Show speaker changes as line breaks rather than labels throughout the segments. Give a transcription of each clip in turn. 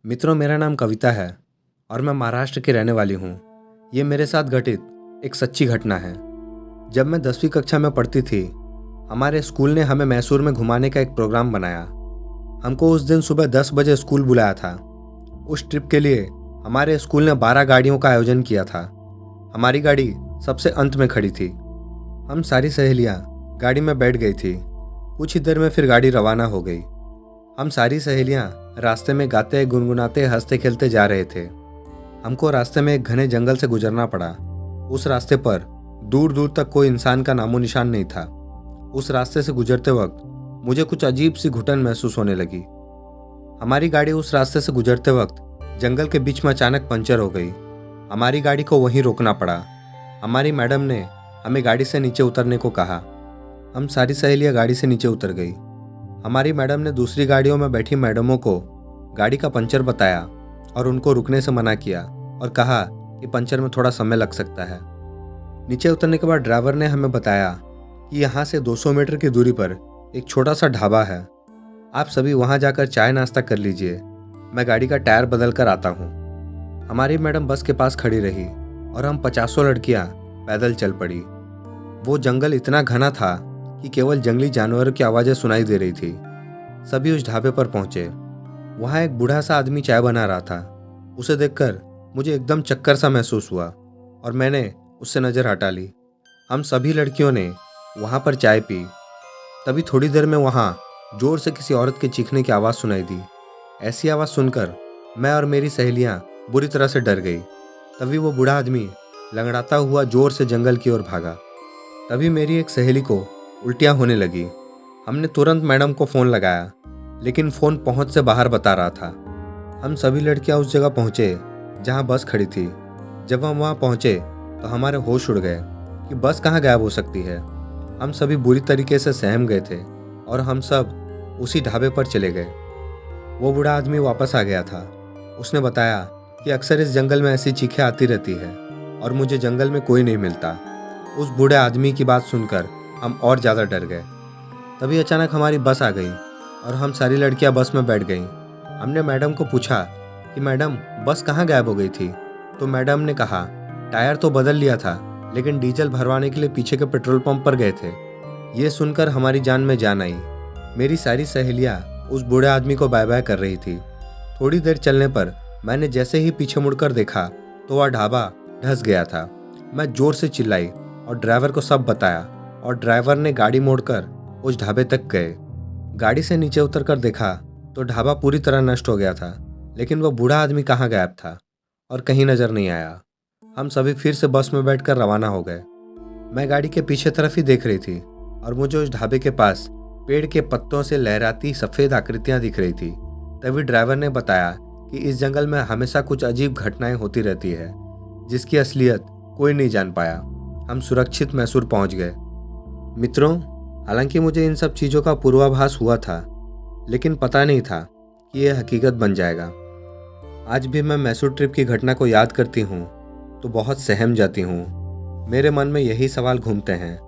मित्रों, मेरा नाम कविता है और मैं महाराष्ट्र की रहने वाली हूँ। ये मेरे साथ घटित एक सच्ची घटना है। जब मैं 10वीं कक्षा में पढ़ती थी, हमारे स्कूल ने हमें मैसूर में घुमाने का एक प्रोग्राम बनाया। हमको उस दिन सुबह 10 बजे स्कूल बुलाया था। उस ट्रिप के लिए हमारे स्कूल ने 12 गाड़ियों का आयोजन किया था। हमारी गाड़ी सबसे अंत में खड़ी थी। हम सारी सहेलियाँ गाड़ी में बैठ गई थी। कुछ ही देर में फिर गाड़ी रवाना हो गई। हम सारी सहेलियाँ रास्ते में गाते गुनगुनाते हंसते खेलते जा रहे थे। हमको रास्ते में एक घने जंगल से गुजरना पड़ा। उस रास्ते पर दूर दूर तक कोई इंसान का नामो निशान नहीं था। उस रास्ते से गुजरते वक्त मुझे कुछ अजीब सी घुटन महसूस होने लगी। हमारी गाड़ी उस रास्ते से गुजरते वक्त जंगल के बीच में अचानक पंचर हो गई। हमारी गाड़ी को वहीं रोकना पड़ा। हमारी मैडम ने हमें गाड़ी से नीचे उतरने को कहा। हम सारी सहेलियाँ गाड़ी से नीचे उतर गई। हमारी मैडम ने दूसरी गाड़ियों में बैठी मैडमों को गाड़ी का पंचर बताया और उनको रुकने से मना किया और कहा कि पंचर में थोड़ा समय लग सकता है। नीचे उतरने के बाद ड्राइवर ने हमें बताया कि यहाँ से 200 मीटर की दूरी पर एक छोटा सा ढाबा है। आप सभी वहाँ जाकर चाय नाश्ता कर लीजिए, मैं गाड़ी का टायर बदल कर आता हूँ। हमारी मैडम बस के पास खड़ी रही और हम 50 लड़कियाँ पैदल चल पड़ी। वो जंगल इतना घना था कि केवल जंगली जानवरों की आवाज़ें सुनाई दे रही थी। सभी उस ढाबे पर पहुंचे। वहां एक बूढ़ा सा आदमी चाय बना रहा था। उसे देखकर मुझे एकदम चक्कर सा महसूस हुआ और मैंने उससे नज़र हटा ली। हम सभी लड़कियों ने वहां पर चाय पी। तभी थोड़ी देर में वहां जोर से किसी औरत के चीखने की आवाज़ सुनाई दी। ऐसी आवाज़ सुनकर मैं और मेरी सहेलियां बुरी तरह से डर गई। तभी वो बूढ़ा आदमी लंगड़ाता हुआ जोर से जंगल की ओर भागा। तभी मेरी एक सहेली को उल्टियाँ होने लगी। हमने तुरंत मैडम को फ़ोन लगाया, लेकिन फ़ोन पहुंच से बाहर बता रहा था। हम सभी लड़कियां उस जगह पहुंचे जहां बस खड़ी थी। जब हम वहां पहुंचे तो हमारे होश उड़ गए कि बस कहां गायब हो सकती है। हम सभी बुरी तरीके से सहम गए थे और हम सब उसी ढाबे पर चले गए। वो बूढ़ा आदमी वापस आ गया था। उसने बताया कि अक्सर इस जंगल में ऐसी चीखें आती रहती है और मुझे जंगल में कोई नहीं मिलता। उस बूढ़े आदमी की बात सुनकर हम और ज़्यादा डर गए। तभी अचानक हमारी बस आ गई और हम सारी लड़कियां बस में बैठ गईं। हमने मैडम को पूछा कि मैडम बस कहाँ गायब हो गई थी। तो मैडम ने कहा टायर तो बदल लिया था, लेकिन डीजल भरवाने के लिए पीछे के पेट्रोल पंप पर गए थे। ये सुनकर हमारी जान में जान आई। मेरी सारी सहेलियाँ उस बूढ़े आदमी को बाय बाय कर रही थी। थोड़ी देर चलने पर मैंने जैसे ही पीछे मुड़कर देखा तो वह ढाबा धंस गया था। मैं जोर से चिल्लाई और ड्राइवर को सब बताया और ड्राइवर ने गाड़ी मोड़कर उस ढाबे तक गए। गाड़ी से नीचे उतरकर देखा तो ढाबा पूरी तरह नष्ट हो गया था, लेकिन वह बूढ़ा आदमी कहाँ गायब था और कहीं नजर नहीं आया। हम सभी फिर से बस में बैठकर रवाना हो गए। मैं गाड़ी के पीछे तरफ ही देख रही थी और मुझे उस ढाबे के पास पेड़ के पत्तों से लहराती सफ़ेद आकृतियाँ दिख रही थी। तभी ड्राइवर ने बताया कि इस जंगल में हमेशा कुछ अजीब घटनाएं होती रहती है, जिसकी असलियत कोई नहीं जान पाया। हम सुरक्षित मैसूर पहुंच गए। मित्रों, हालांकि मुझे इन सब चीज़ों का पूर्वाभास हुआ था, लेकिन पता नहीं था कि यह हकीकत बन जाएगा। आज भी मैं मैसूर ट्रिप की घटना को याद करती हूँ तो बहुत सहम जाती हूँ। मेरे मन में यही सवाल घूमते हैं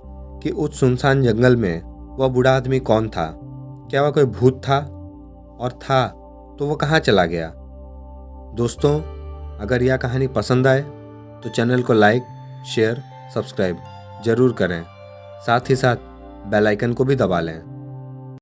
कि उस सुनसान जंगल में वह बूढ़ा आदमी कौन था। क्या वह कोई भूत था, और था तो वह कहाँ चला गया। दोस्तों, अगर यह कहानी पसंद आए तो चैनल को लाइक, शेयर, सब्सक्राइब ज़रूर करें। साथ ही साथ बेल आइकन को भी दबा लें।